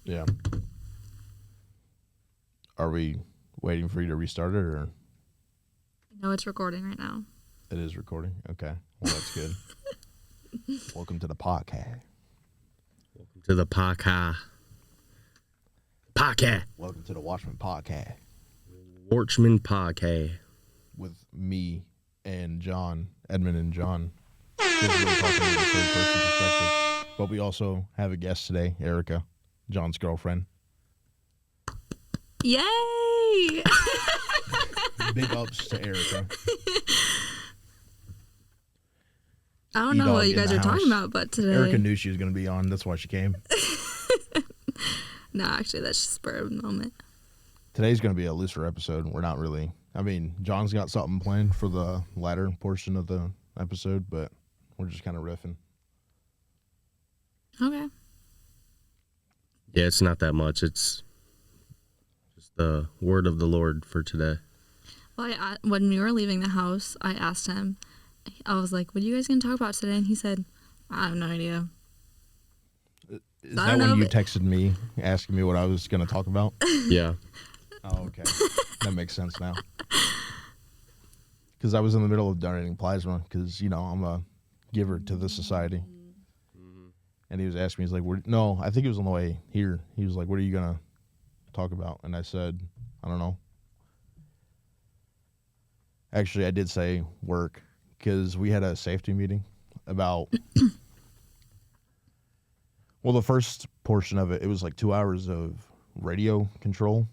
Yeah. Are we waiting for you to restart it, or? No, it's recording right now. It is recording? Okay. Well, that's good. Welcome to the podcast. Welcome to the podcast. Welcome to the WatchMen podcast. WatchMen podcast. With me and John, Edmund and John. We're talking from a third-person perspective. But we also have a guest today, Erika, John's girlfriend. Yay! Big ups to Erika. I don't know what you guys are talking about, but today... Erika knew she was going to be on. That's why she came. No, actually, that's just spur of the moment. Today's going to be a looser episode. We're not really... I mean, John's got something planned for the latter portion of the episode, but we're just kind of riffing. Okay. Yeah, it's not that much. It's just the word of the Lord for today. Well, when we were leaving the house, I asked him, I was like, what are you guys going to talk about today? And he said, I have no idea. Is that when you texted me asking me what I was going to talk about? Yeah. Oh, okay. That makes sense now. Because I was in the middle of donating plasma because, you know, I'm a giver to the society. And he was asking me, he's like, no, I think it was on the way here. He was like, what are you going to talk about? And I said, I don't know. Actually, I did say work because we had a safety meeting about, well, the first portion of it, it was like 2 hours of radio control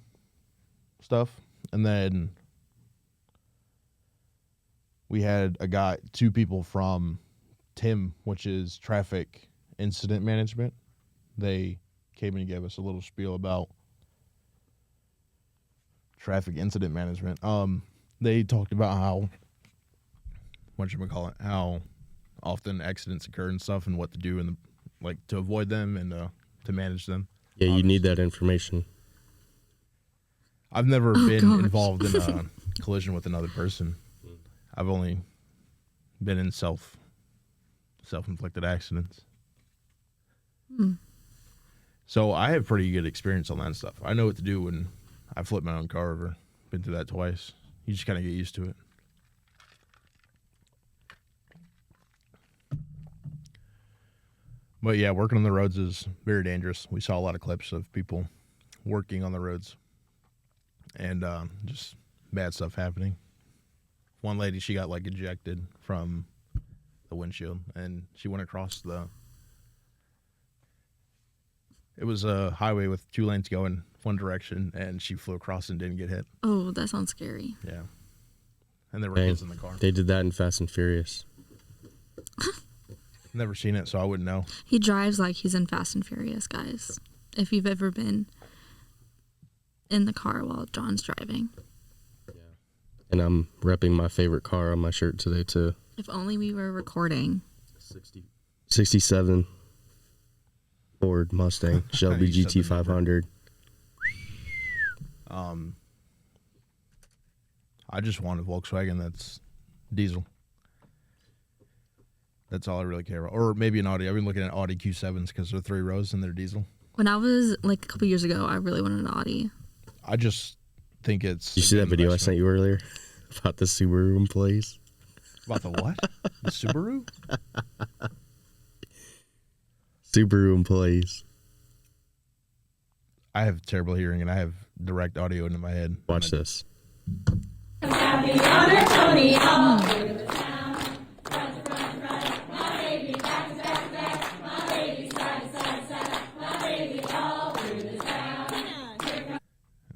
stuff. And then we had two people from TIM, which is traffic incident management. They came and gave us a little spiel about traffic incident management. They talked about how often accidents occur and stuff, and what to do and to avoid them and to manage them. Yeah, you need that information. I've never been involved in a collision with another person. I've only been in self-inflicted accidents. So I have pretty good experience on that stuff. I know what to do when I flip my own car over. Been through that twice. You just kind of get used to it. But yeah, working on the roads is very dangerous. We saw a lot of clips of people working on the roads and just bad stuff happening. One lady, she got ejected from the windshield, and she went across it was a highway with 2 lanes going one direction, and she flew across and didn't get hit. Oh, that sounds scary. Yeah. And there were kids in the car. They did that in Fast and Furious. Never seen it, so I wouldn't know. He drives like he's in Fast and Furious, guys. If you've ever been in the car while John's driving. Yeah. And I'm repping my favorite car on my shirt today, too. If only we were recording. 67 Ford Mustang Shelby GT 500. I just want a Volkswagen that's diesel. That's all I really care about. Or maybe an Audi. I've been looking at Audi Q7s because they're 3 rows and they're diesel. When I was a couple years ago, I really wanted an Audi. I just think it's... You see that video I sent you earlier about the Subaru employees? About the what? The Subaru? Subaru employees. I have terrible hearing and I have direct audio into my head. Watch this.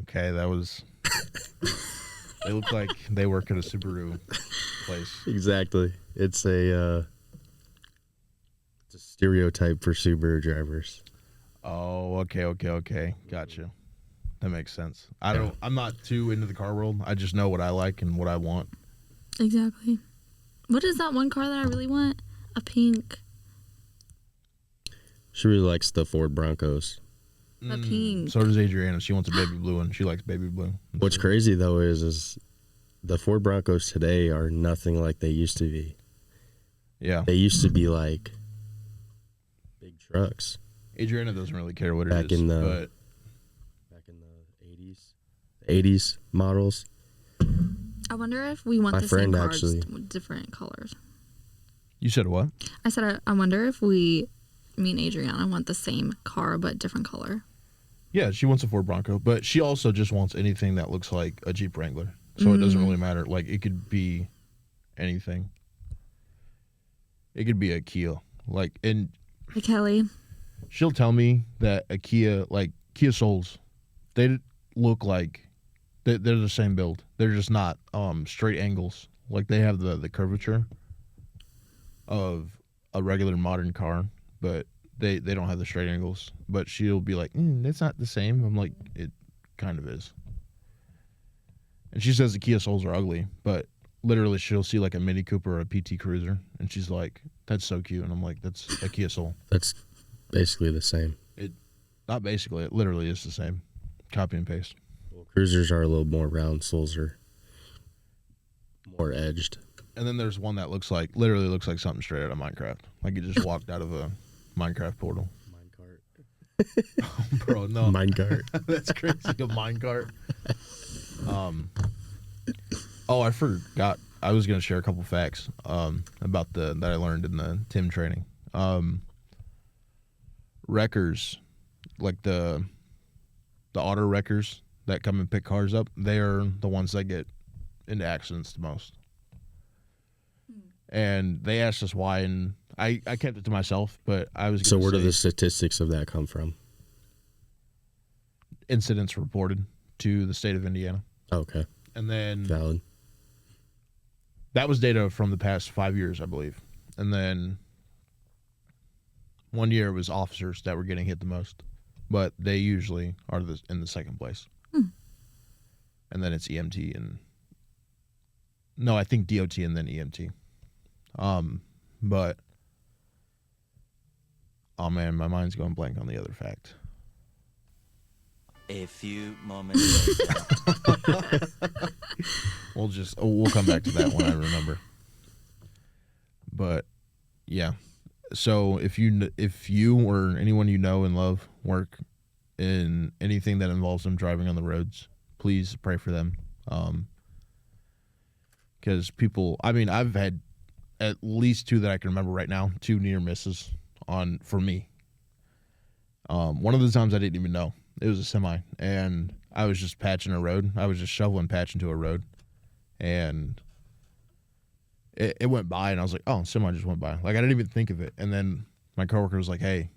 Okay, that was... They look like they work at a Subaru place. Exactly. It's a stereotype for Subaru drivers. Oh, okay. Gotcha. That makes sense. I'm not too into the car world. I just know what I like and what I want. Exactly. What is that one car that I really want? A pink. She really likes the Ford Broncos. A pink. So does Adriana. She wants a baby blue one. She likes baby blue. What's crazy, though, is the Ford Broncos today are nothing like they used to be. Yeah. They used to be like big trucks. Adriana doesn't really care what it Back is, in the- but Back in the 80s models. I wonder if we want My the same friend cars actually- with different colors. you said what? I said I wonder if me and Adriana want the same car but different color. Yeah, she wants a Ford Bronco, but she also just wants anything that looks like a Jeep Wrangler. So it doesn't really matter. Like, it could be anything. It could be a Kia. Like, and Hey, Kelly. she'll tell me that a Kia, like Kia Souls, they look like they're the same build. They're just not straight angles. Like, they have the curvature of a regular modern car, but they don't have the straight angles. But she'll be like, it's not the same. I'm like, it kind of is. And she says the Kia Souls are ugly, but literally she'll see like a Mini Cooper or a PT Cruiser, and she's like, that's so cute. And I'm like, that's a Kia Soul. That's basically the same. Not basically, it literally is the same. Copy and paste. Well, Cruisers are a little more round. Souls are more edged. And then there's one that literally looks like something straight out of Minecraft. Like it just walked out of a Minecraft portal. Minecart. Bro, no. Minecart. That's crazy, a minecart. Oh, I forgot. I was going to share a couple facts about that I learned in the Tim training. Wreckers, like the auto wreckers that come and pick cars up, they are the ones that get into accidents the most. And they asked us why, and I kept it to myself, but I was So gonna where do say the statistics of that come from? incidents reported to the state of Indiana. Okay. And then Valid. that was data from the past 5 years, I believe. And then 1 year it was officers that were getting hit the most, but they usually are in the second place. And then it's EMT and no, I think DOT and then EMT. But oh man, my mind's going blank on the other fact. A few moments later. We'll come back to that when I remember. But yeah, so if you or anyone you know and love work in anything that involves them driving on the roads, please pray for them. Because people, I mean, I've had at least 2 that I can remember right now, 2 near misses for me. One of the times I didn't even know. It was a semi, and I was just patching a road. I was just shoveling patch into a road, and it went by, and I was like, oh, semi just went by. Like, I didn't even think of it. And then my coworker was like, hey,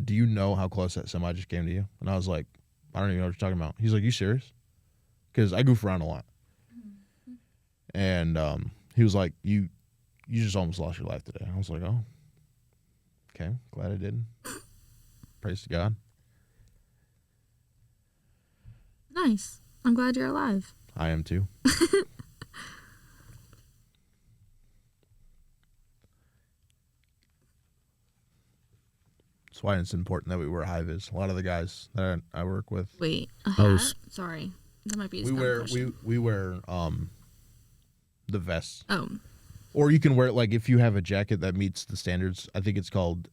do you know how close that semi just came to you? And I was like, I don't even know what you're talking about. He's like, you serious? Because I goof around a lot. And he was like, you just almost lost your life today. I was like, oh, okay, glad I didn't. Praise to God. Nice. I'm glad you're alive. I am too. That's why it's important that we wear high vis. A lot of the guys that I work with, Wait, a Oh, hat? Sorry. That might be a we dumb wear question. we wear the vests. Oh, Or you can wear it like if you have a jacket that meets the standards. I think it's called,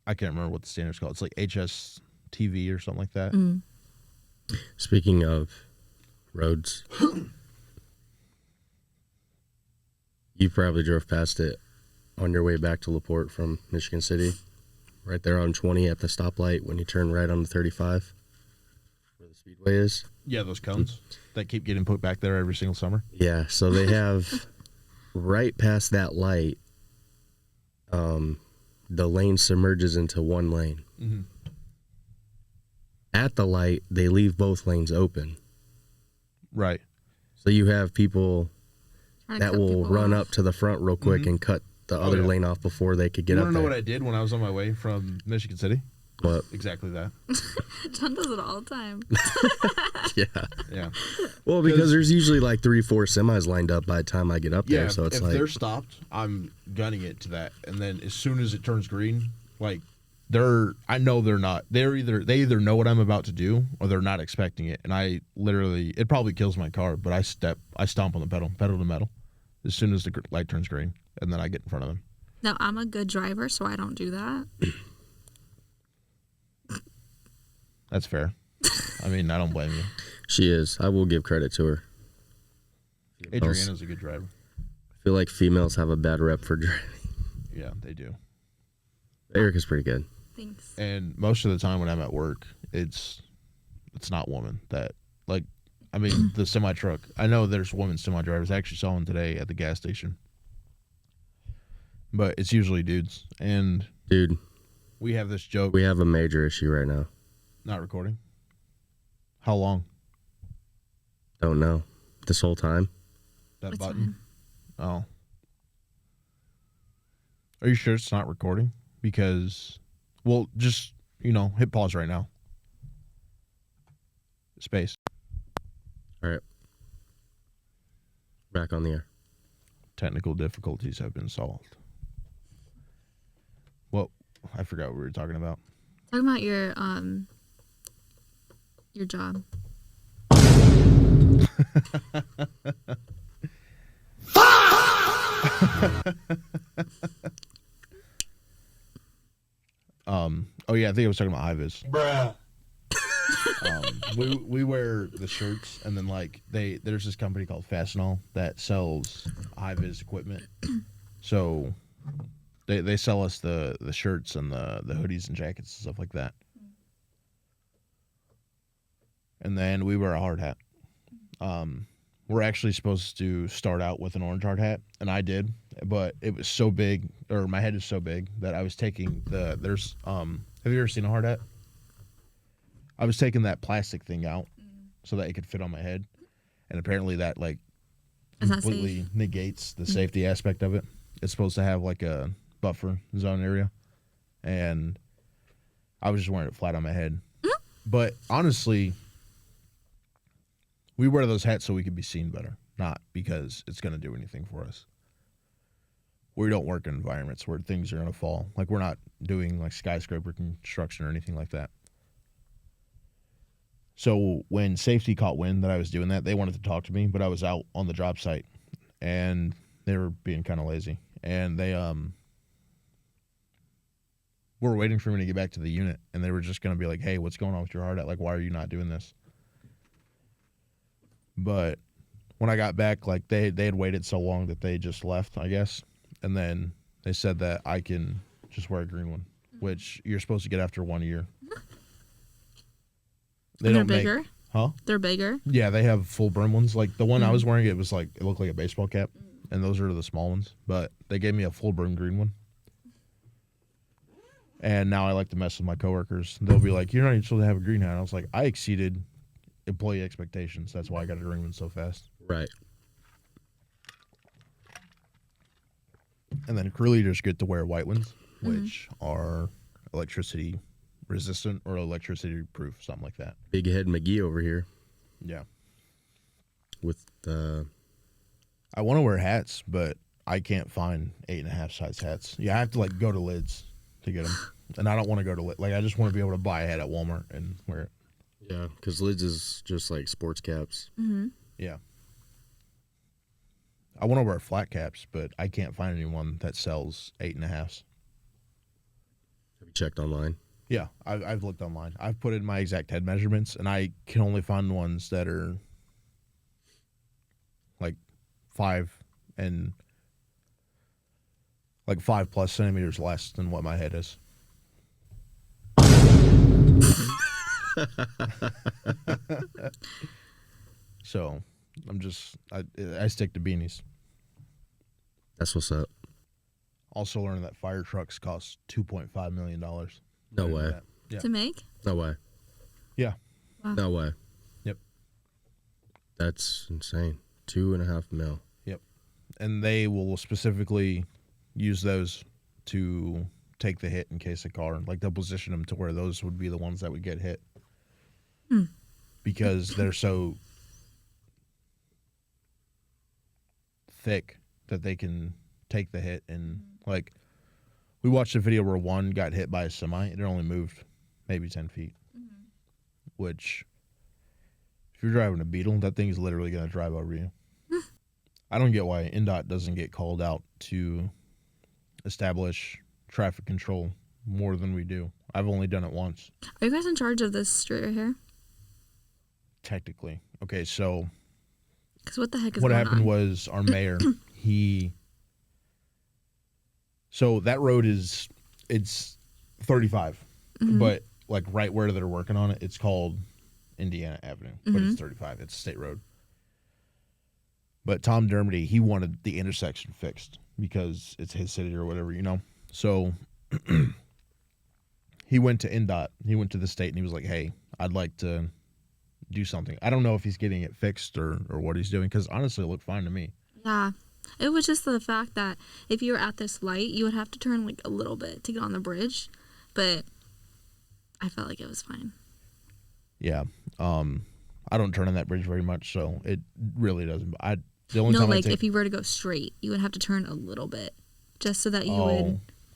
I can't remember what the standard's called. It's like HSTV or something like that. Speaking of roads, you probably drove past it on your way back to LaPorte from Michigan City. Right there on 20 at the stoplight when you turn right on the 35 where the speedway is. Yeah, those cones that keep getting put back there every single summer. Yeah, so they have right past that light, the lane submerges into one lane. Mm-hmm. At the light, they leave both lanes open. Right. So you have people trying to that cut will people run off. up to the front real quick and cut the other yeah. lane off before they could get You up want to know there. what I did when I was on my way from Michigan City? What? Exactly that. John does it all the time. Yeah. Yeah. Well, because there's usually like 3-4 semis lined up by the time I get up Yeah, there. So it's if like, they're stopped, I'm gunning it to that. And then as soon as it turns green, like I know they're not. They either know what I'm about to do or they're not expecting it. And I literally, it probably kills my car, but I stomp on the pedal to metal as soon as the light turns green, and then I get in front of them. No, I'm a good driver, so I don't do that. That's fair. I mean, I don't blame you. She is. I will give credit to her. Adriana's a good driver. I feel like females have a bad rep for driving. Yeah, they do. Erika's pretty good. Thanks. And most of the time when I'm at work, it's not women that, like, I mean, the semi truck. I know there's women semi drivers. I actually saw one today at the gas station. But it's usually dudes. And Dude, we have this joke. we have a major issue right now. Not recording. How long? Don't know. This whole time? That It's button? Oh. Are you sure it's not recording? Because, well, just, hit pause right now. Space. All right. Back on the air. Technical difficulties have been solved. Well, I forgot what we were talking about. Talking about your job. Oh yeah, I think I was talking about high-vis. Bruh. We wear the shirts, and then like there's this company called Fastenal that sells high-vis equipment. So they sell us the shirts and the hoodies and jackets and stuff like that. And then we wear a hard hat. We're actually supposed to start out with an orange hard hat, and I did, but it was so big, or my head is so big that I was taking have you ever seen a hard hat? I was taking that plastic thing out so that it could fit on my head, and apparently that like Is that completely safe? negates the safety aspect of it. It's supposed to have like a buffer zone area, and I was just wearing it flat on my head. But honestly, we wear those hats so we can be seen better, not because it's going to do anything for us. We don't work in environments where things are going to fall. Like, we're not doing like skyscraper construction or anything like that. So when safety caught wind that I was doing that, they wanted to talk to me, but I was out on the job site, and they were being kind of lazy. And they were waiting for me to get back to the unit, and they were just going to be like, hey, what's going on with your hard hat? Like, why are you not doing this? But when I got back, like they had waited so long that they just left, I guess. And then they said that I can just wear a green one, which you're supposed to get after 1 year. They They're don't make, bigger? huh? They're bigger? Yeah, they have full brim ones. Like the one I was wearing, it was like, it looked like a baseball cap, and those are the small ones. But they gave me a full brim green one. And now I like to mess with my coworkers. They'll be like, you're not even supposed to have a green hat. I was like, I exceeded employee expectations. That's why I got a green one so fast. Right. And then crew leaders get to wear white ones, which are electricity resistant or electricity proof, something like that. Big Head McGee over here Yeah. with I want to wear hats, but I can't find 8.5 size hats. Yeah, I have to like go to Lids to get them. And I don't want to go to Lids. Like, I just want to be able to buy a hat at Walmart and wear it. yeah, because Lids is just like sports caps. Mm-hmm. Yeah. I want to wear flat caps, but I can't find anyone that sells 8.5s. Have you checked online? Yeah, I've looked online. I've put in my exact head measurements, and I can only find ones that are like 5 plus centimeters less than what my head is. So I stick to beanies. That's what's up. Also learned that fire trucks cost $2.5 million. No way. Yeah. To make? No way. Yeah. Wow. No way. Yep. That's insane. 2.5 mil. Yep. And they will specifically use those to take the hit in case a car, like they'll position them to where those would be the ones that would get hit. Because they're so thick that they can take the hit. And like, we watched a video where one got hit by a semi and it only moved maybe 10 feet. Which, if you're driving a Beetle, that thing's literally going to drive over you. I don't get why NDOT doesn't get called out to establish traffic control more than we do. I've only done it once, Are you guys in charge of this street right here? technically. Okay, so Because what the heck is what going happened on? was our mayor, so that road it's 35, Mhm. but like right where they're working on it, it's called Indiana Avenue, but it's 35. It's a state road. But Tom Dermody, he wanted the intersection fixed because it's his city or whatever, you know? So he went to NDOT. He went to the state and he was like, hey, I'd like to do something. I don't know if he's getting it fixed or what he's doing because honestly, it looked fine to me. Yeah. It was just the fact that if you were at this light, you would have to turn like a little bit to get on the bridge. But I felt like it was fine. Yeah. I don't turn on that bridge very much, so it really doesn't. The only No, time like I take, if you were to go straight, you would have to turn a little bit just so that you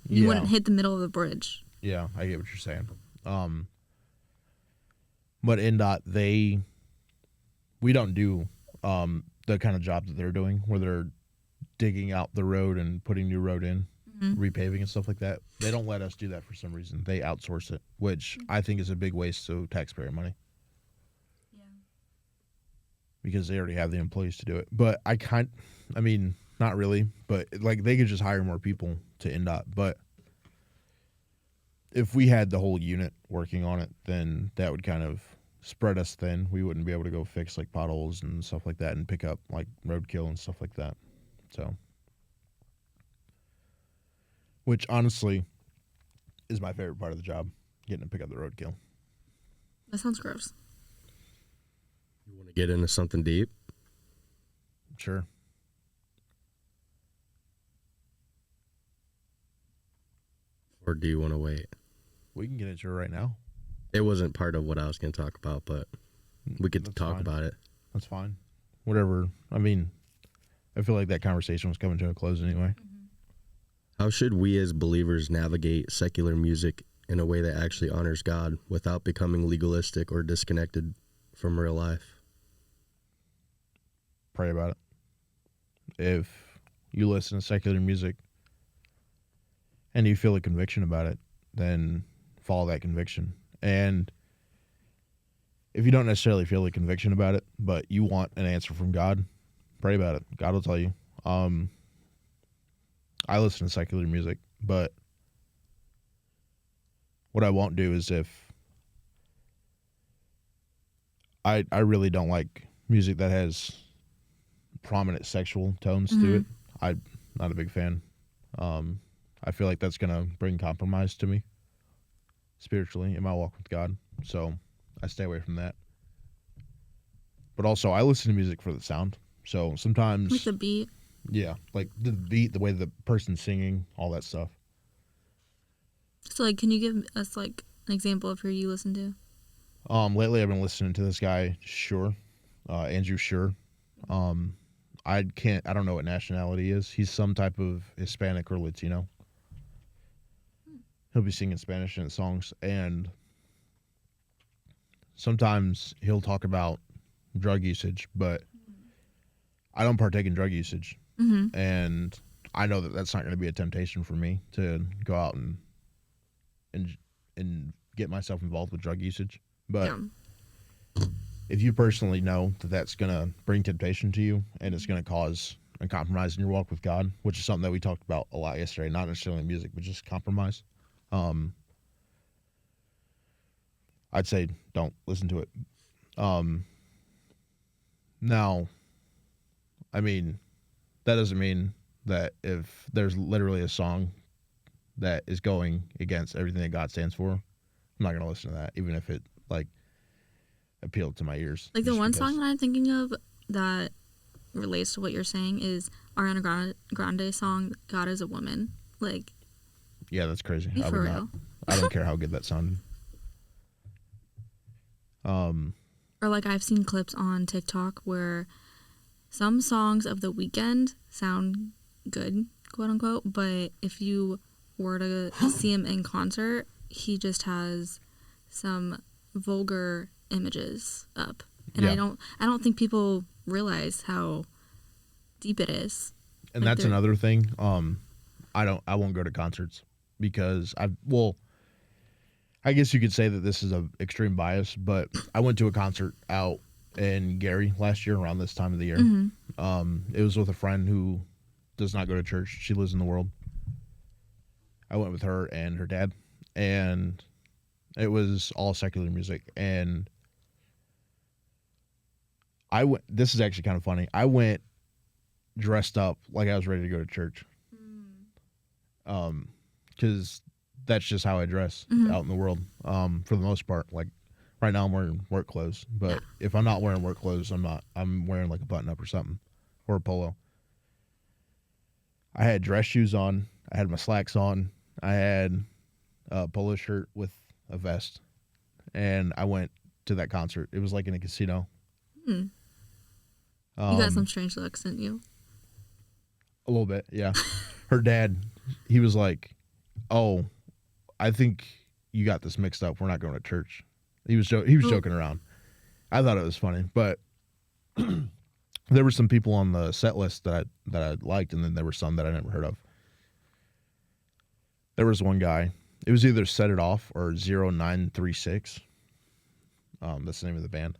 yeah. wouldn't hit the middle of the bridge. Yeah, I get what you're saying. But NDOT, we don't do the kind of job that they're doing where they're digging out the road and putting new road in, repaving and stuff like that. They don't let us do that for some reason. They outsource it, which I think is a big waste of taxpayer money. Yeah. Because they already have the employees to do it. But not really, but like they could just hire more people to NDOT. But if we had the whole unit working on it, then that would kind of spread us thin. We wouldn't be able to go fix like potholes and stuff like that and pick up like roadkill and stuff like that. So, which honestly is my favorite part of the job, getting to pick up the roadkill. That sounds gross. You want to get into something deep? Sure. Or do you want to wait? We can get into it right now. It wasn't part of what I was going to talk about, but we could That's talk fine. about it. That's fine. Whatever. I feel like that conversation was coming to a close anyway. How should we as believers navigate secular music in a way that actually honors God without becoming legalistic or disconnected from real life? Pray about it. If you listen to secular music and you feel a conviction about it, then follow that conviction. And if you don't necessarily feel a conviction about it, but you want an answer from God, pray about it. God will tell you. I listen to secular music, but what I won't do is if I really don't like music that has prominent sexual tones to it. I'm not a big fan. I feel like that's going to bring compromise to me spiritually in my walk with God. So I stay away from that. But also, I listen to music for the sound. So sometimes, Like the beat. yeah, like the beat, the way the person's singing, all that stuff. So, like, can you give us, like, an example of who you listen to? Lately I've been listening to this guy, Andrew Sure. I don't know what nationality he is. He's some type of Hispanic or Latino. He'll be singing Spanish in songs, and sometimes he'll talk about drug usage, but I don't partake in drug usage. And I know that that's not going to be a temptation for me to go out and get myself involved with drug usage. But if you personally know that that's going to bring temptation to you and it's going to cause a compromise in your walk with God, which is something that we talked about a lot yesterday, not necessarily music, but just compromise, I'd say don't listen to it. Now, that doesn't mean that if there's literally a song that is going against everything that God stands for, I'm not going to listen to that, even if it, like, appealed to my ears. Like, the one song that I'm thinking of that relates to what you're saying is Ariana Grande song, God is a Woman. Like, yeah, that's crazy. be for real. I don't care how good that sounded. Or, like, I've seen clips on TikTok where some songs of The Weeknd sound good, quote unquote, but if you were to see him in concert, he just has some vulgar images up. And Yeah. I don't think people realize how deep it is. And Like, that's another thing. I won't go to concerts because I guess you could say that this is a extreme bias, but I went to a concert out in Gary last year around this time of the year. It was with a friend who does not go to church. She lives in the world. I went with her and her dad, and it was all secular music. And I went. This is actually kind of funny. I went dressed up like I was ready to go to church. Because that's just how I dress out in the world. For the most part, like right now I'm wearing work clothes, but if I'm not wearing work clothes, I'm wearing like a button up or something, or a polo. I had dress shoes on. I had my slacks on. I had a polo shirt with a vest, and I went to that concert. It was like in a casino. You got some strange looks, didn't you? A little bit, yeah. Her dad, he was like, "Oh, I think you got this mixed up. We're not going to church." He was joking around. I thought it was funny, but there were some people on the set list that I liked, and then there were some that I never heard of. There was one guy. It was either Set It Off or 0936. That's the name of the band.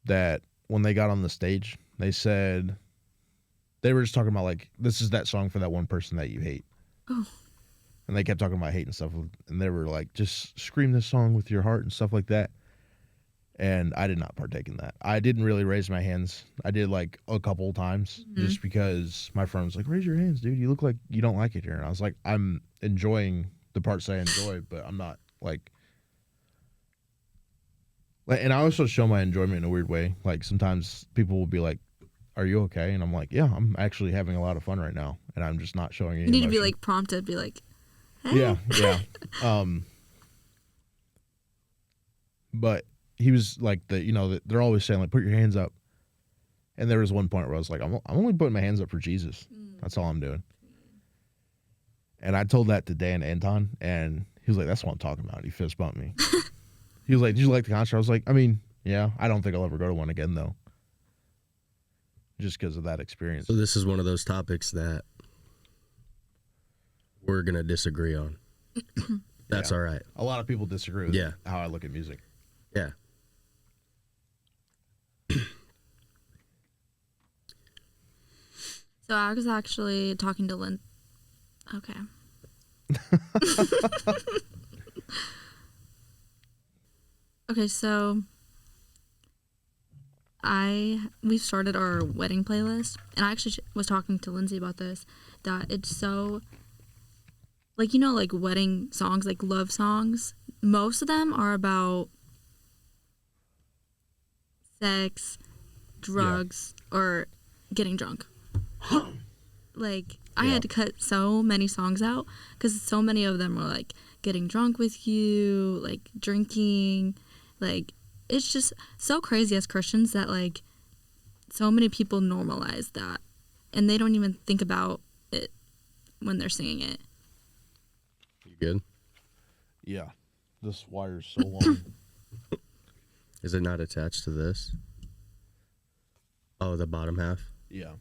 That when they got on the stage, they said they were just talking about like, this is that song for that one person that you hate. Oh. And they kept talking about hate and stuff, and they were like, just scream this song with your heart and stuff like that. And I did not partake in that. I didn't really raise my hands. I did like a couple times just because my friend was like, raise your hands, dude. You look like you don't like it here. And I was like, I'm enjoying the parts I enjoy, but I'm not like, and I also show my enjoyment in a weird way. Like sometimes people will be like, are you okay? And I'm like, yeah, I'm actually having a lot of fun right now. And I'm just not showing any You need to be emotion. like prompted, be like, hey. Yeah. But he was like they're always saying like, put your hands up. And there was one point where I was like, I'm only putting my hands up for Jesus. That's all I'm doing. And I told that to Dan Anton, and he was like, that's what I'm talking about. He fist bumped me. He was like, did you like the concert? I was like, I mean, yeah, I don't think I'll ever go to one again though. Just because of that experience. So this is one of those topics that we're going to disagree on. That's all right. A lot of people disagree with how I look at music. Yeah. So I was actually talking to Lynn. Okay. Okay, so we've started our wedding playlist, and I actually was talking to Lindsay about this, that it's so, like, like wedding songs, like love songs, most of them are about sex, drugs, or getting drunk. Like, I had to cut so many songs out because so many of them were like getting drunk with you, like drinking, like it's just so crazy as Christians that like so many people normalize that and they don't even think about it when they're singing it. You good? Yeah. This wire's so long. Is it not attached to this? Oh, the bottom half? Yeah.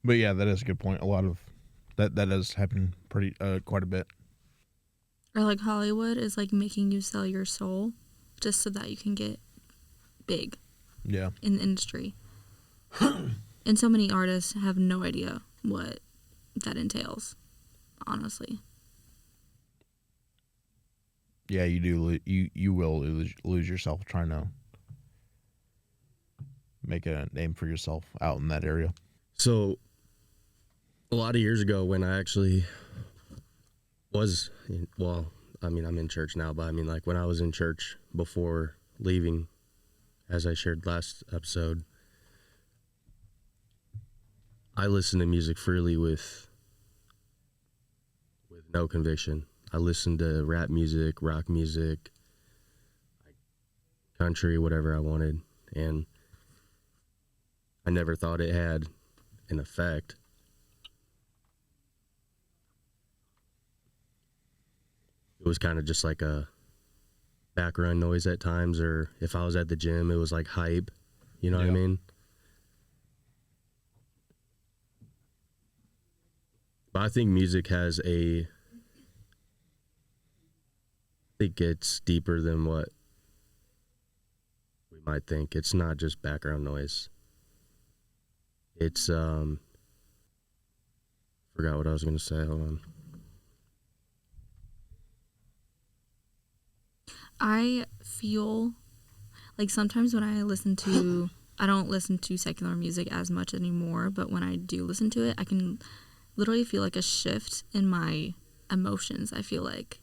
But yeah, that is a good point. A lot of that does happen quite a bit. Or like Hollywood is like making you sell your soul just so that you can get big. Yeah. In the industry. And so many artists have no idea what that entails, honestly. Yeah, you do. You will lose yourself trying to make a name for yourself out in that area. So, a lot of years ago when I actually was, I'm in church now, but like when I was in church before leaving, as I shared last episode, I listened to music freely with no conviction. I listened to rap music, rock music, country, whatever I wanted, and I never thought it had an effect. It was kind of just like a background noise at times, or if I was at the gym, it was like hype. You know what I mean? But I think music has I think it's deeper than what we might think. It's not just background noise. It's forgot what I was gonna say. Hold on. I feel like sometimes when I don't listen to secular music as much anymore, but when I do listen to it, I can literally feel like a shift in my emotions, I feel like,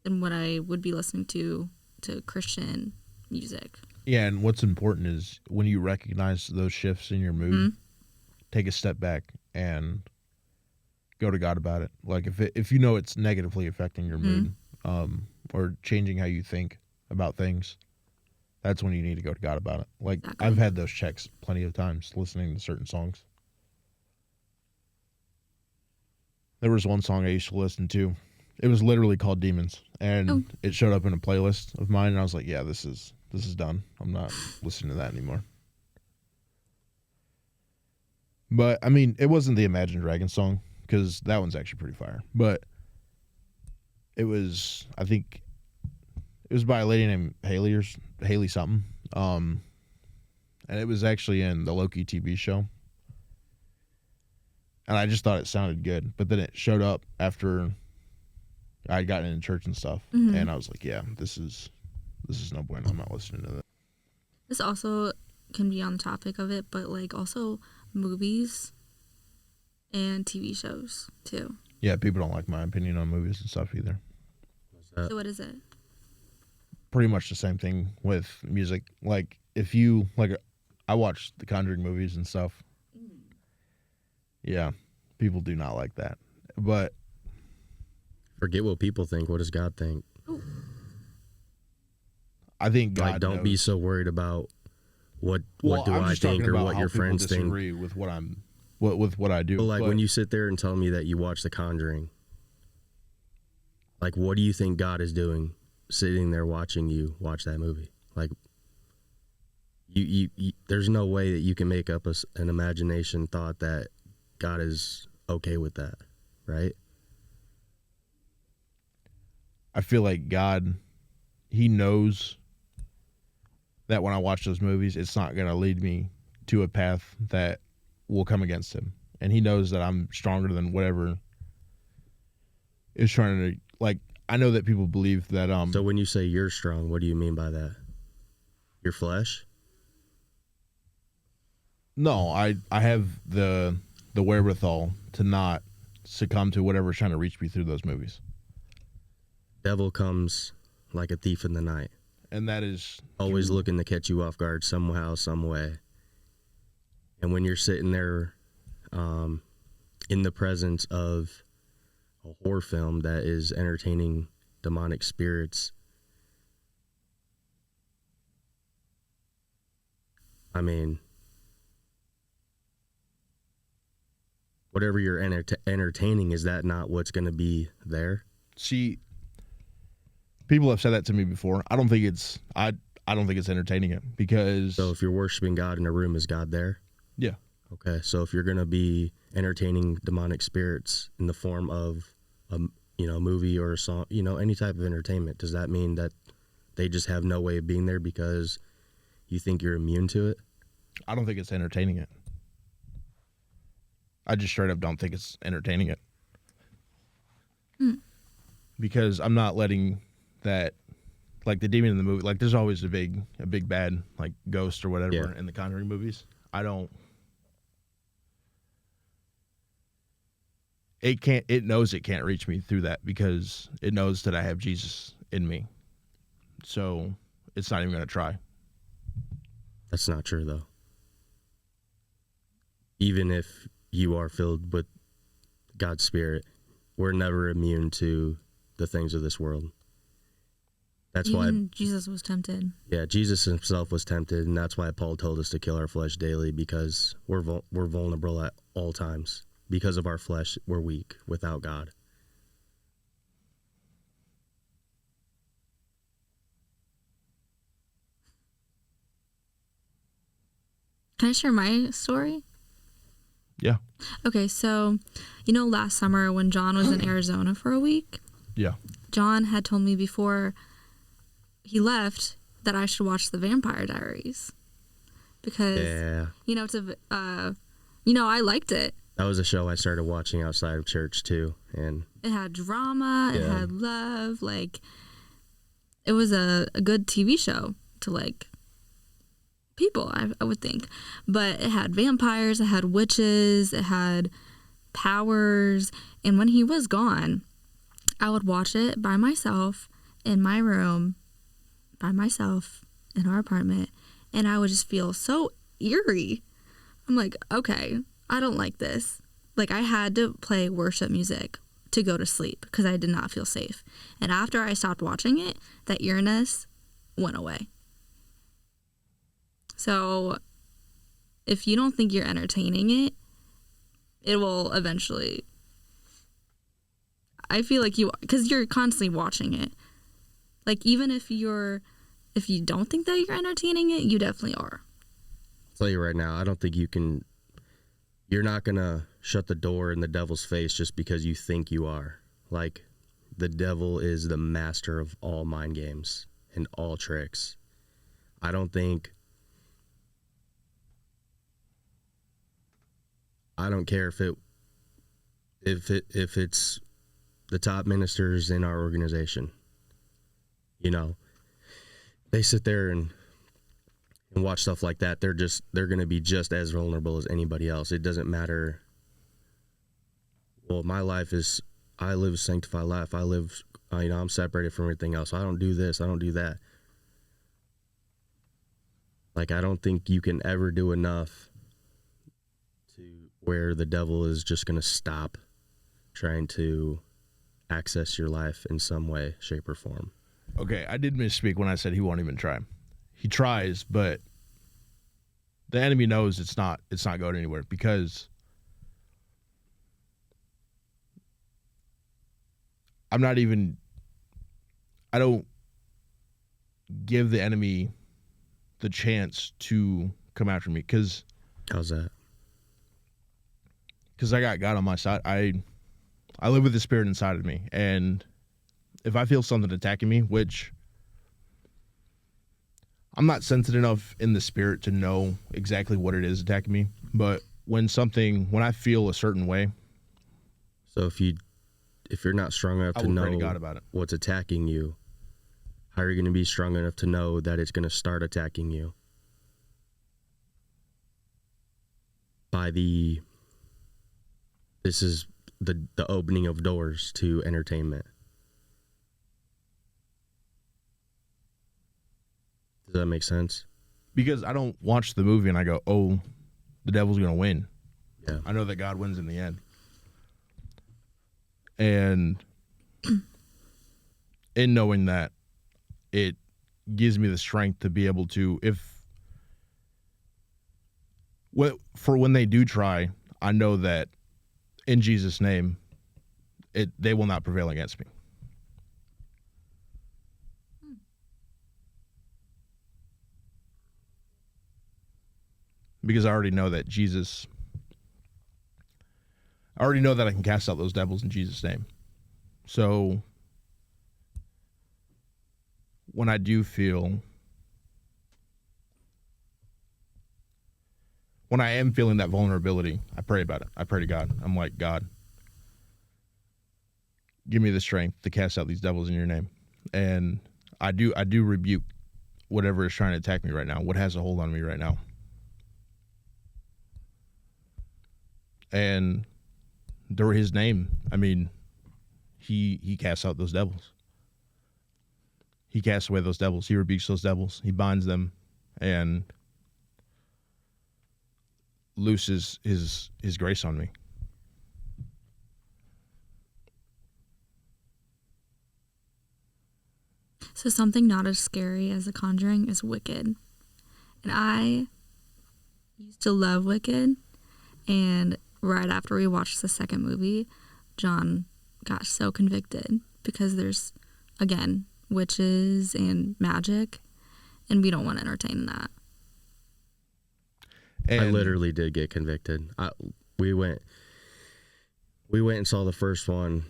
than what I would be listening to Christian music. Yeah, and what's important is when you recognize those shifts in your mood, take a step back and go to God about it. Like if you know it's negatively affecting your mood, or changing how you think about things, that's when you need to go to God about it. Like Exactly. I've had those checks plenty of times listening to certain songs. There was one song I used to listen to. It was literally called Demons, and it showed up in a playlist of mine, and I was like, yeah, this is done. I'm not listening to that anymore. But I mean, it wasn't the Imagine Dragons song, because that one's actually pretty fire. But it was, I think, it was by a lady named Haley something. And it was actually in the Loki TV show. And I just thought it sounded good. But then it showed up after I'd gotten into church and stuff. And I was like, yeah, this is no bueno. I'm not listening to that. This also can be on the topic of it, but like also movies and TV shows too. Yeah, people don't like my opinion on movies and stuff either. So what is it? Pretty much the same thing with music. Like I watch the Conjuring movies and stuff. Yeah, people do not like that. But Forget what people think. What does God think? I think God like, don't be knows. so worried about what Well, do I'm I just think talking or about what how your people friends think. disagree with what I do. But like when you sit there and tell me that you watch The Conjuring, like what do you think God is doing sitting there watching you watch that movie? Like you there's no way that you can make up an imagination thought that God is okay with that, right? I feel like God, he knows that when I watch those movies, it's not going to lead me to a path that will come against him. And he knows that I'm stronger than whatever is trying to, like, I know that people believe that So when you say you're strong, what do you mean by that? Your flesh? no, I have the wherewithal to not succumb to whatever's trying to reach me through those movies. Devil comes like a thief in the night. And that is Always looking to catch you off guard somehow, some way. And when you're sitting there in the presence of a horror film that is entertaining demonic spirits, I mean, whatever you're entertaining, is that not what's going to be there? See, people have said that to me before. I don't think it's entertaining it because So if you're worshiping God in a room, is God there? yeah. Okay, so if you're going to be entertaining demonic spirits in the form of a movie or a song, any type of entertainment, does that mean that they just have no way of being there because you think you're immune to it? I don't think it's entertaining it. I just straight up don't think it's entertaining it. Because I'm not letting that, like the demon in the movie, like there's always a big bad, like ghost or whatever in the Conjuring movies. It knows it can't reach me through that because it knows that I have Jesus in me. So it's not even going to try. That's not true, though. Even if you are filled with God's Spirit, we're never immune to the things of this world. That's why Jesus was tempted. Yeah, Jesus himself was tempted, and that's why Paul told us to kill our flesh daily, because we're vulnerable at all times. Because of our flesh, we're weak without God. Can I share my story? Yeah. Okay, so last summer when John was in Arizona for a week, Yeah. John had told me before he left that I should watch The Vampire Diaries because I liked it. That was a show I started watching outside of church too, and it had drama, it had love, like it was a good TV show to like people, I would think. But it had vampires, it had witches, it had powers, and when he was gone, I would watch it by myself in my room, by myself in our apartment, and I would just feel so eerie. I'm like, okay, I don't like this. Like, I had to play worship music to go to sleep because I did not feel safe. And after I stopped watching it, that eeriness went away. So if you don't think you're entertaining it, it will eventually. I feel like because you're constantly watching it. Like, even if you don't think that you're entertaining it, you definitely are. I'll tell you right now, I don't think you're not going to shut the door in the devil's face just because you think you are. Like, the devil is the master of all mind games and all tricks. I don't care if it's the top ministers in our organization. They sit there and watch stuff like that. They're going to be just as vulnerable as anybody else. It doesn't matter. Well, my life is, I live a sanctified life. I'm separated from everything else. I don't do this. I don't do that. Like, I don't think you can ever do enough to where the devil is just going to stop trying to access your life in some way, shape, or form. Okay, I did misspeak when I said he won't even try. He tries, but the enemy knows it's not going anywhere because I don't give the enemy the chance to come after me because. How's that? Because I got God on my side. I live with the Spirit inside of me, and if I feel something attacking me, which I'm not sensitive enough in the Spirit to know exactly what it is attacking me, but when I feel a certain way. So if you're not strong enough to know God about it. What's attacking you, how are you going to be strong enough to know that it's going to start attacking you? This is the opening of doors to entertainment. Does that make sense? Because I don't watch the movie and I go, oh, the devil's going to win. Yeah. I know that God wins in the end. And in knowing that, it gives me the strength to be able to, for when they do try, I know that in Jesus' name, they will not prevail against me. Because I already know that I can cast out those devils in Jesus' name. So when I am feeling that vulnerability, I pray about it. I pray to God. I'm like, God, give me the strength to cast out these devils in your name. And I do rebuke whatever is trying to attack me right now, what has a hold on me right now. And through his name, I mean, he casts out those devils. He casts away those devils. He rebukes those devils. He binds them and looses his grace on me. So something not as scary as The Conjuring is Wicked. And I used to love Wicked. And right after we watched the second movie, John got so convicted because there's, again, witches and magic, and we don't want to entertain that. And I literally did get convicted. we went and saw the first one.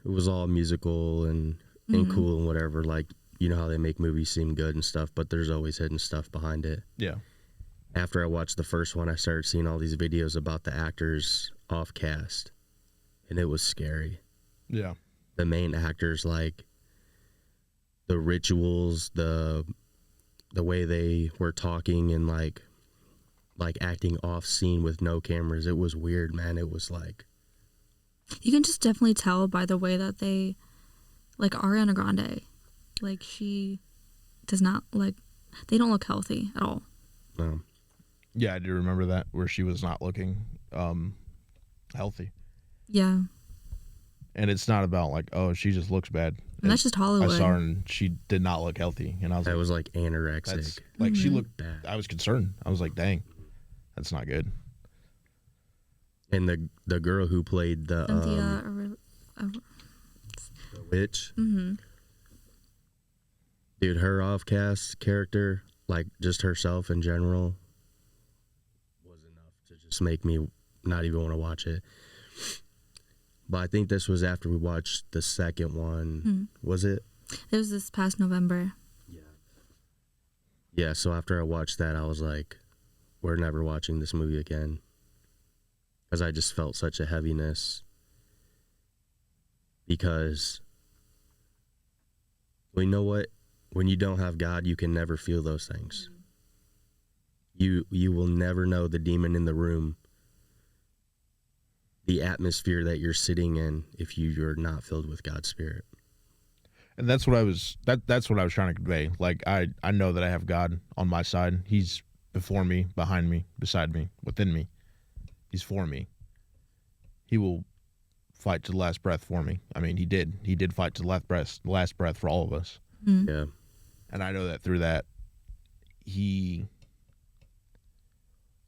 It was all musical and cool and whatever. Like, you know how they make movies seem good and stuff, but there's always hidden stuff behind it. Yeah. After I watched the first one, I started seeing all these videos about the actors off cast, and it was scary. Yeah. The main actors, like the rituals, the way they were talking and like acting off scene with no cameras. It was weird, man. It was like, you can just definitely tell by the way that they, like Ariana Grande, like she does not like, they don't look healthy at all. Yeah, I do remember that, where she was not looking healthy. Yeah. And it's not about like, oh, she just looks bad. And that's just Hollywood. I saw her and she did not look healthy, and I was that like, was like anorexic. that's, like she looked bad. I was concerned. I was like, dang, that's not good. And the girl who played the witch, dude, her off-cast character, like just herself in general, was enough to just make me not even want to watch it. But I think this was after we watched the second one. Was it? It was this past November. Yeah, so after I watched that, I was like, we're never watching this movie again. Because I just felt such a heaviness. Because, well, you know what? When you don't have God, you can never feel those things. You will never know the demon in the room, the atmosphere that you're sitting in, if you're not filled with God's Spirit. And that's what I was that's what I was trying to convey. Like I know that I have God on my side. He's before me, behind me, beside me, within me. He's for me. He will fight to the last breath for me. I mean, he did fight to the last breath for all of us. Yeah. And I know that through that, he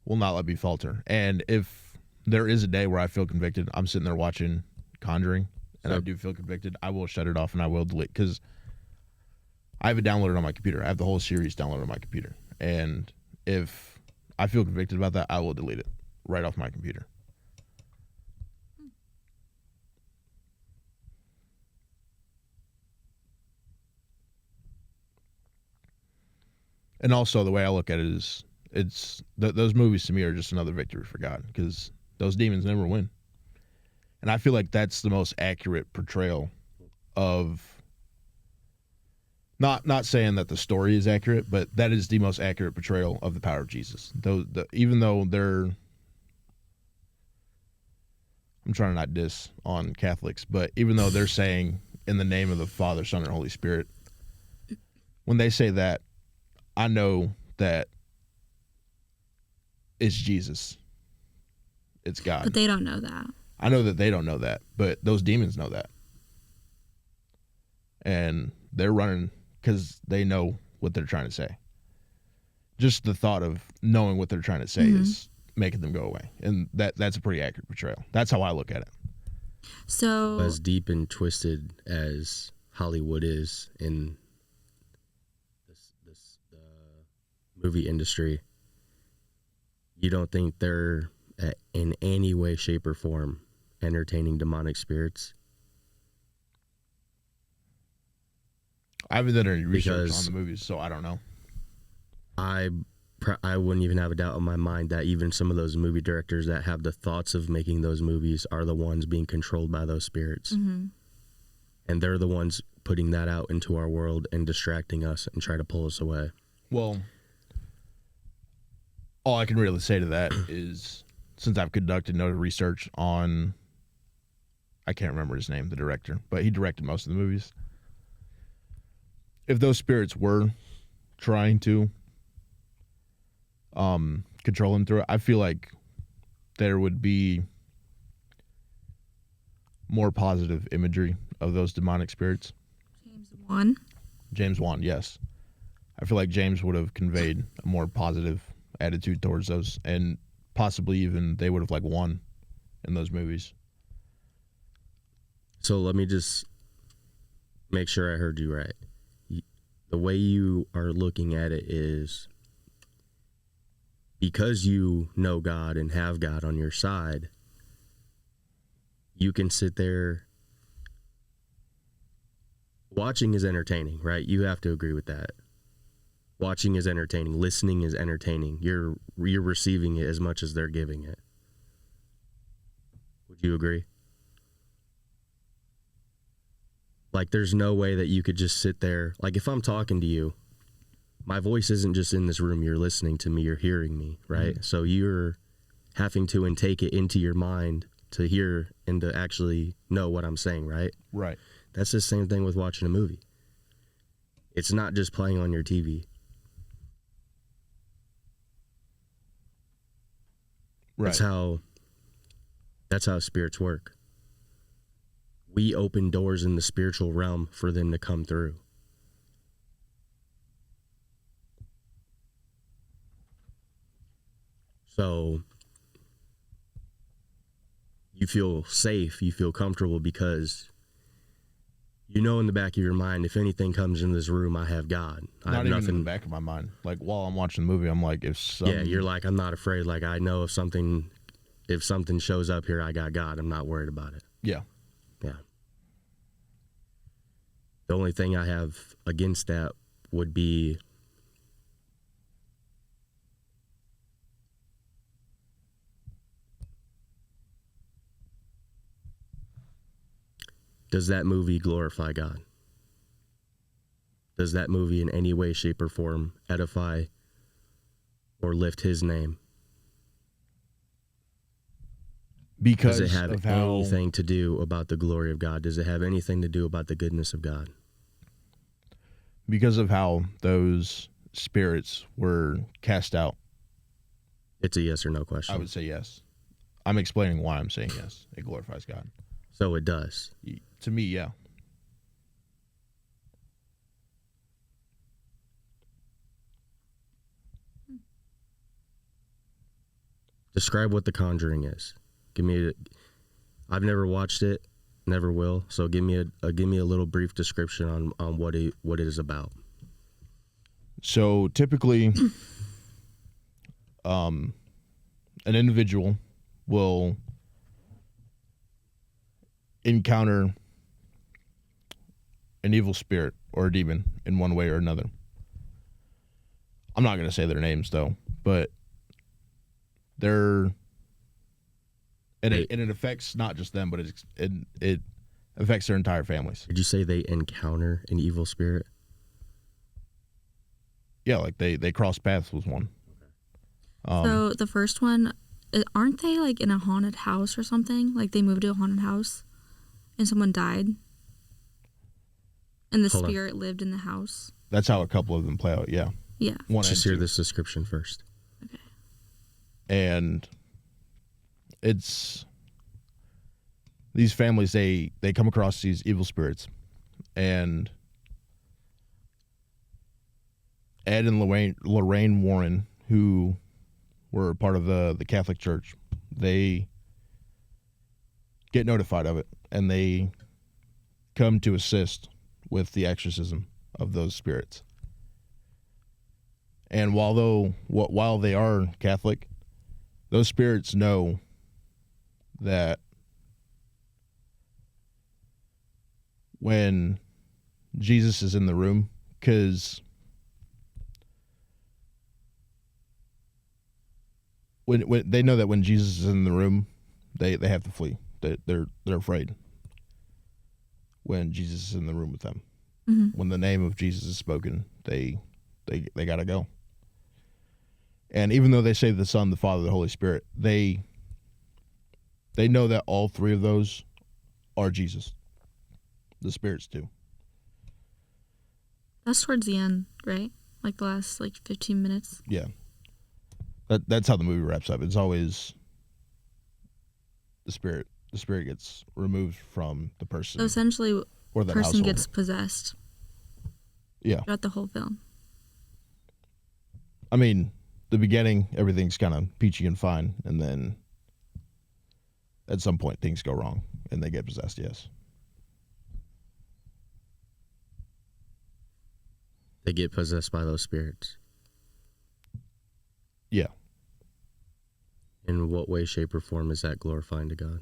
will not let me falter. And if there is a day where I feel convicted, I'm sitting there watching Conjuring, and I do feel convicted, I will shut it off and I will delete, because I have it downloaded on my computer. I have the whole series downloaded on my computer. And if I feel convicted about that, I will delete it right off my computer. And also, the way I look at it is, those movies to me are just another victory for God, because those demons never win. And I feel like that's the most accurate portrayal of, not saying that the story is accurate, but that is the most accurate portrayal of the power of Jesus. Even though I'm trying to not diss on Catholics, but even though they're saying in the name of the Father, Son, and Holy Spirit, when they say that, I know that it's Jesus. It's God. But they don't know that. I know that they don't know that, but those demons know that. And they're running because they know what they're trying to say. Just the thought of knowing what they're trying to say is making them go away. And that's a pretty accurate portrayal. That's how I look at it. So, as deep and twisted as Hollywood is in this movie industry, you don't think they're in any way, shape, or form entertaining demonic spirits? I haven't done any research on the movies, so I don't know. I wouldn't even have a doubt in my mind that even some of those movie directors that have the thoughts of making those movies are the ones being controlled by those spirits. And they're the ones putting that out into our world and distracting us and try to pull us away. Well, all I can really say to that is, since I've conducted no research on, I can't remember his name, the director, but he directed most of the movies. If those spirits were trying to control him through it, I feel like there would be more positive imagery of those demonic spirits. James Wan, yes. I feel like James would have conveyed a more positive attitude towards those, and possibly even they would have like won in those movies. So let me just make sure I heard you right. The way you are looking at it is because you know God and have God on your side, you can sit there. Watching is entertaining, right? You have to agree with that. Watching is entertaining. Listening is entertaining. You're receiving it as much as they're giving it. Would you agree? Like, there's no way that you could just sit there. Like, if I'm talking to you, my voice isn't just in this room. You're listening to me. You're hearing me, right? Mm-hmm. So you're having to intake it into your mind to hear and to actually know what I'm saying, right? Right. That's the same thing with watching a movie. It's not just playing on your TV. Right. That's how spirits work. We open doors in the spiritual realm for them to come through. So you feel safe, you feel comfortable because you know in the back of your mind, if anything comes into this room, I have God. I have even nothing in the back of my mind. Like, while I'm watching the movie, I'm like, you're like, I'm not afraid. Like, I know if something shows up here, I got God. I'm not worried about it. Yeah. Yeah. The only thing I have against that would be does that movie glorify God? Does that movie in any way, shape, or form edify or lift his name? Because does it have of anything to do about the glory of God? Does it have anything to do about the goodness of God? Because of how those spirits were cast out. It's a yes or no question. I would say yes. I'm explaining why I'm saying yes. It glorifies God. So it does. To me, yeah. Describe what The Conjuring is. I've never watched it, never will. So give me a little brief description on what it is about. So typically, an individual will encounter an evil spirit or a demon in one way or another. I'm not going to say their names though, but it affects not just them, but it affects their entire families. Did you say they encounter an evil spirit? Yeah, like they cross paths with one. So the first one, aren't they like in a haunted house or something? Like they moved to a haunted house and someone died and the spirit lived in the house? That's how a couple of them play out, yeah. Yeah. Just hear this description first. Okay. And it's these families, they come across these evil spirits, and Ed and Lorraine Warren, who were part of the Catholic Church, they get notified of it, and they come to assist with the exorcism of those spirits. And while they are Catholic, those spirits know that when Jesus is in the room, because when they know that when Jesus is in the room, they have to flee. They're afraid when Jesus is in the room with them. Mm-hmm. When the name of Jesus is spoken, they gotta go. And even though they say the Son, the Father, the Holy Spirit, they know that all three of those are Jesus. The spirits do. That's towards the end, right? Like the last 15 minutes. Yeah. That's how the movie wraps up. It's always the spirit. The spirit gets removed from the person. So essentially, or the person household gets possessed. Yeah. Throughout the whole film. I mean, the beginning, everything's kind of peachy and fine, and then at some point things go wrong and they get possessed, yes. They get possessed by those spirits. Yeah. In what way, shape, or form is that glorifying to God?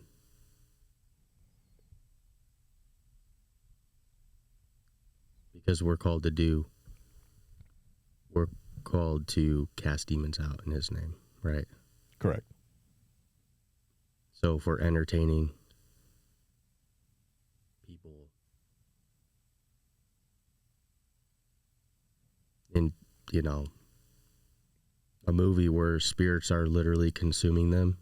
Because we're called to cast demons out in his name, right? Correct. So if we're entertaining people in, a movie where spirits are literally consuming them,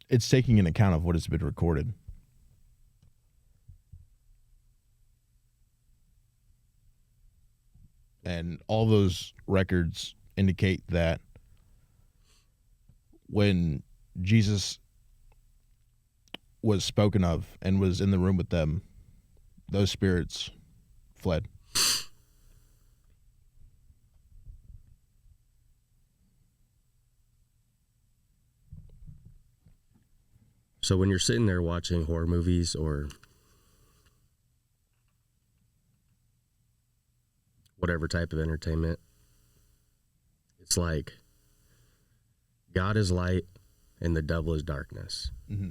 It's taking into account of what has been recorded. And all those records indicate that when Jesus was spoken of and was in the room with them, those spirits fled. So when you're sitting there watching horror movies or whatever type of entertainment, it's like God is light and the devil is darkness. Mm-hmm.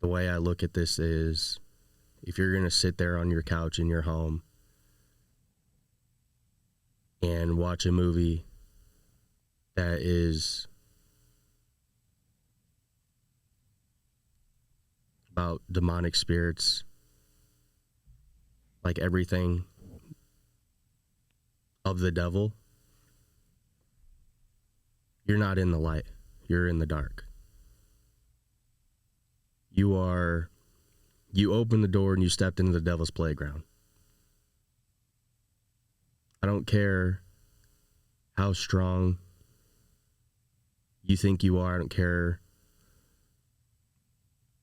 The way I look at this is, if you're going to sit there on your couch in your home and watch a movie that is about demonic spirits, like everything of the devil, you're not in the light, you're in the dark. You opened the door and you stepped into the devil's playground. I don't care how strong you think you are. I don't care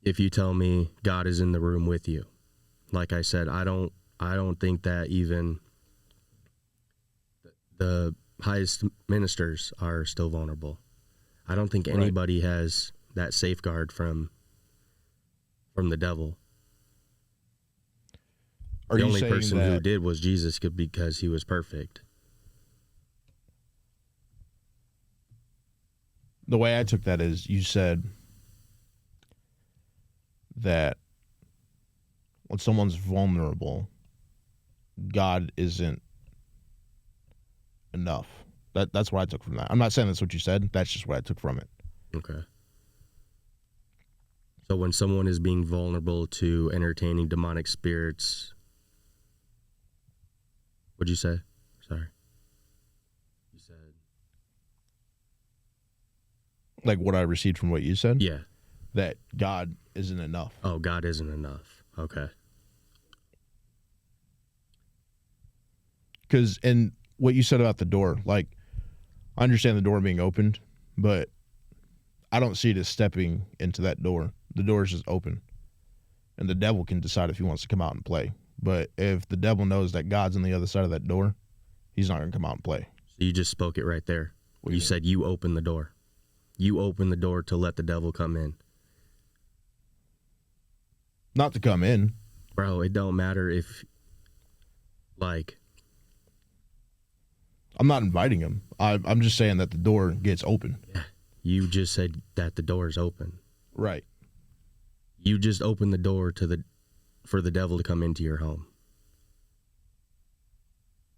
if you tell me God is in the room with you. Like I said, I don't think that even the highest ministers are still vulnerable. I don't think anybody has that safeguard from the devil. Are the you only saying person that who did was Jesus, because he was perfect. the way I took that is you said that when someone's vulnerable, God isn't enough. That's what I took from that. I'm not saying that's what you said. That's just what I took from it. Okay. So when someone is being vulnerable to entertaining demonic spirits, what'd you say? Sorry. You said... Like what I received from what you said? Yeah. That God isn't enough. Oh, God isn't enough. Okay. Because, and what you said about the door, like, I understand the door being opened, but I don't see it as stepping into that door. The door is just open. And the devil can decide if he wants to come out and play. But if the devil knows that God's on the other side of that door, he's not going to come out and play. So you just spoke it right there. What do You you mean? said you open the door. You open the door to let the devil come in. Not to come in. Bro, it don't matter if, like... I'm not inviting him. I'm just saying that the door gets open. Yeah. You just said that the door is open. Right. You just opened the door for the devil to come into your home.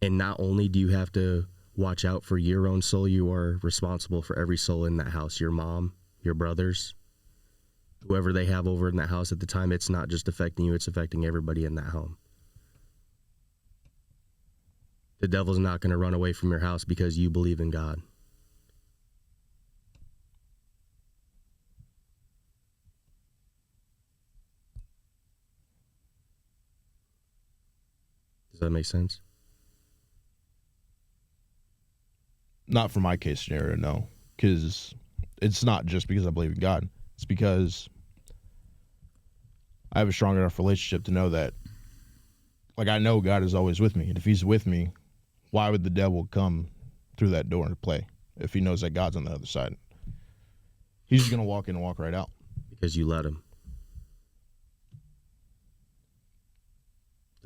And not only do you have to watch out for your own soul, you are responsible for every soul in that house. Your mom, your brothers, whoever they have over in that house at the time. It's not just affecting you, it's affecting everybody in that home. The devil's not going to run away from your house because you believe in God. Does that make sense? Not for my case scenario, no. Because it's not just because I believe in God. It's because I have a strong enough relationship to know that, like, I know God is always with me. And if he's with me, why would the devil come through that door and play if he knows that God's on the other side? He's just going to walk in and walk right out. Because you let him.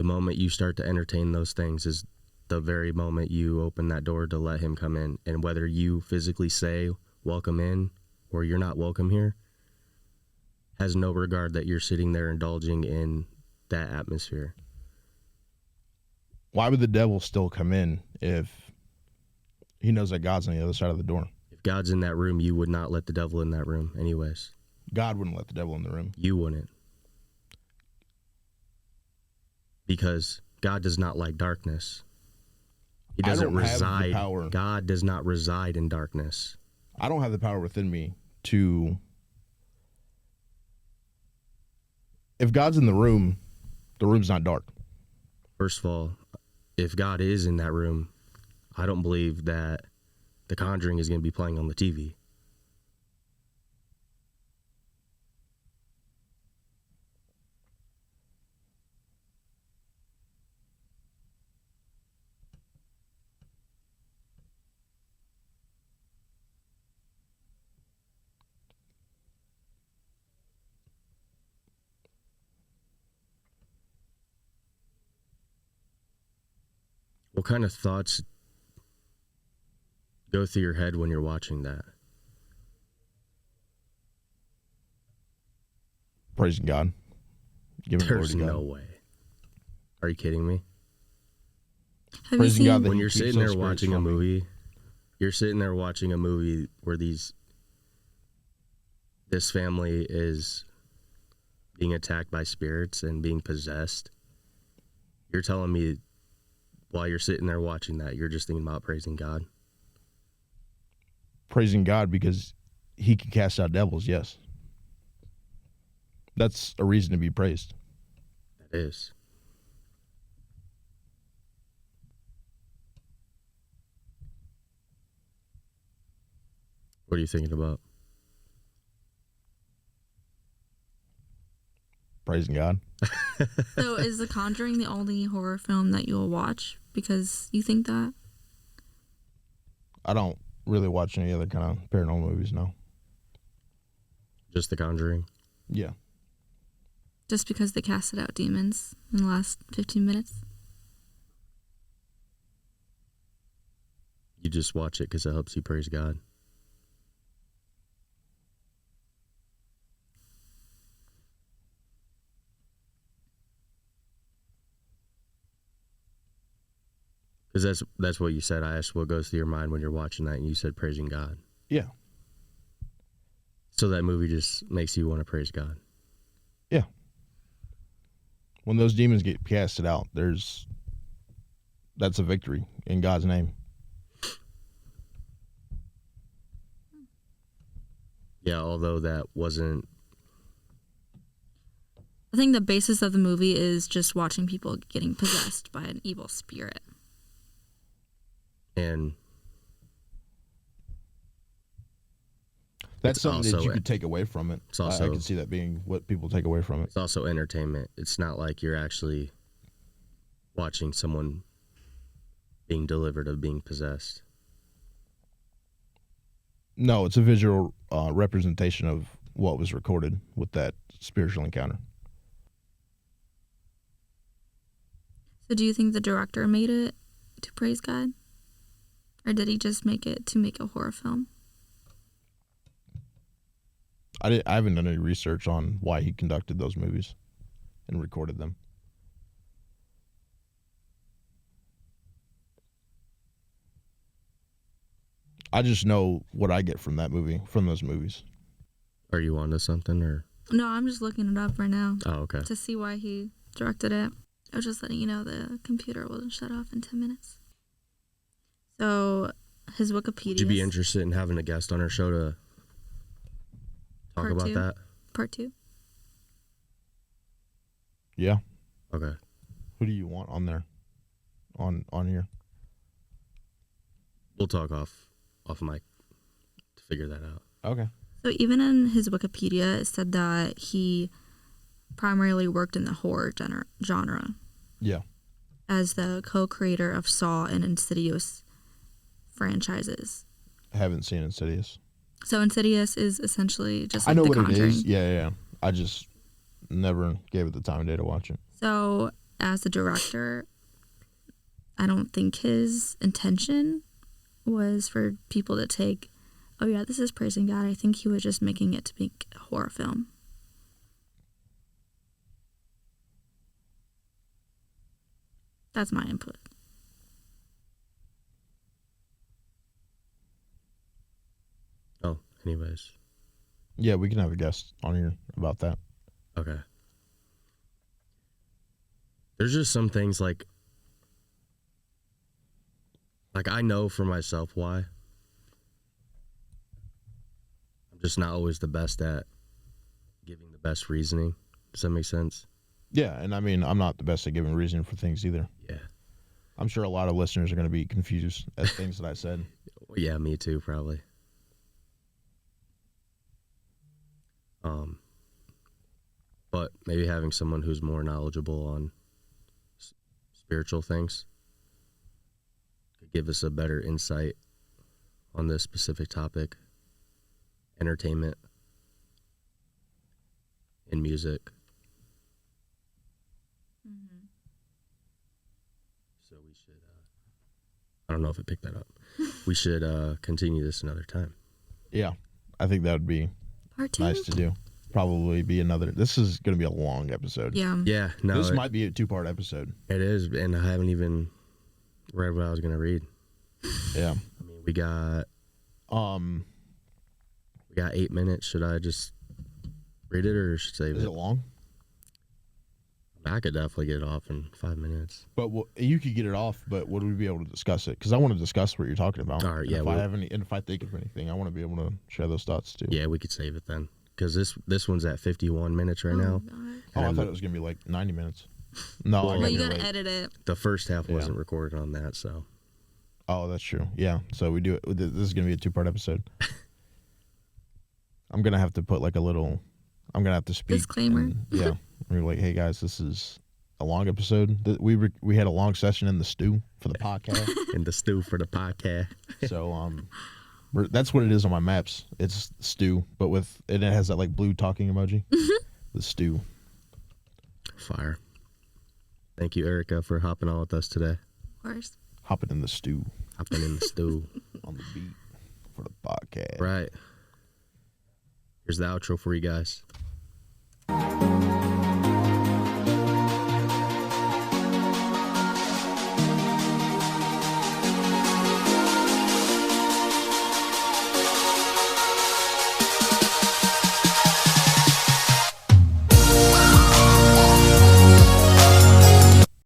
The moment you start to entertain those things is the very moment you open that door to let him come in. And whether you physically say, welcome in, or you're not welcome here, has no regard that you're sitting there indulging in that atmosphere. Why would the devil still come in if he knows that God's on the other side of the door? If God's in that room, you would not let the devil in that room anyways. God wouldn't let the devil in the room. You wouldn't. Because God does not like darkness. He doesn't I don't have the reside. power. God does not reside in darkness. I don't have the power within me to... If God's in the room's not dark. First of all, if God is in that room, I don't believe that The Conjuring is going to be playing on the TV. What kind of thoughts go through your head when you're watching that? Praising God. Giving glory There's to God. no way. Are you kidding me? Have you Praising God seen? that When he you're keeps sitting those there spirits watching a from me. movie, you're sitting there watching a movie where this family is being attacked by spirits and being possessed. You're telling me while you're sitting there watching that, you're just thinking about praising God? Praising God because he can cast out devils, yes. That's a reason to be praised. That is. What are you thinking about? Praising God. So is The Conjuring the only horror film that you'll watch because you think that? I don't really watch any other kind of paranormal movies, no. Just The Conjuring? Yeah. Just because they casted out demons in the last 15 minutes? You just watch it because it helps you praise God? Because that's what you said. I asked what goes through your mind when you're watching that, and you said praising God. Yeah. So that movie just makes you want to praise God. Yeah. When those demons get casted out, that's a victory in God's name. Yeah, although that wasn't... I think the basis of the movie is just watching people getting possessed by an evil spirit. And That's It's something that also you it. could take away from it. It's I also- can see that being what people take away from it. it's also entertainment. It's not like you're actually watching someone being delivered of being possessed. No, it's a visual representation of what was recorded with that spiritual encounter. So do you think the director made it to praise God? Or did he just make it to make a horror film? I haven't done any research on why he conducted those movies and recorded them. I just know what I get from those movies. Are you onto something, or... No, I'm just looking it up right now Oh, okay. to see why he directed it. I was just letting you know the computer will shut off in 10 minutes. So his Wikipedia. Would you be interested in having a guest on our show to talk Part about two. that? Part 2. Yeah. Okay. Who do you want on there? On here? We'll talk off mic to figure that out. Okay. So even in his Wikipedia, it said that he primarily worked in the horror genre Yeah. as the co-creator of Saw and Insidious franchises. I haven't seen Insidious. So Insidious is essentially just like I know The what Conjuring. it is. Yeah. I just never gave it the time of day to watch it. So as the director, I don't think his intention was for people to take, oh yeah, this is praising God. I think he was just making it to be a horror film. That's my input. Oh, anyways. Yeah, we can have a guest on here about that. Okay. There's just some things like I know for myself why. I'm just not always the best at giving the best reasoning. Does that make sense? Yeah, and I mean, I'm not the best at giving reason for things either. Yeah. I'm sure a lot of listeners are going to be confused at things that I said. Yeah, me too, probably. But maybe having someone who's more knowledgeable on spiritual things could give us a better insight on this specific topic. Entertainment and music. Mm-hmm. So we should, I don't know if it picked that up. We should continue this another time. Yeah, I think that would be Part 2? nice to do. Probably be another. This is going to be a long episode. Yeah. Yeah, no, This might be a 2-part episode. it is, and I haven't even read what I was going to read. Yeah. I mean, we got 8 minutes. Should I just read it or should I save Is it? it long? I could definitely get it off in 5 minutes. But you could get it off, but would we be able to discuss it? Because I want to discuss what you're talking about. All right, And yeah, If I have any, and if I think of anything, I want to be able to share those thoughts too. Yeah, we could save it then. Because this one's at 51 minutes right Oh, now. God. Oh, I And thought it was going to be like 90 minutes. No, Well, I Well, got you here gotta late. edit it. The first half Yeah. wasn't recorded on that, so. Oh, that's true. Yeah. So we do it. This is going to be a 2-part episode. I'm going to have to put like a little. I'm going to have to speak. Disclaimer. and- yeah. We're like, hey guys, this is a long episode. We had a long session in the stew for the podcast. In the stew for the podcast. So that's what it is on my maps. It's stew, but and it has that like blue talking emoji. The stew. Fire. Thank you, Erika, for hopping on with us today. Of course. Hopping in the stew Hopping in the stew. on the beat for the podcast. Right. Here's the outro for you guys.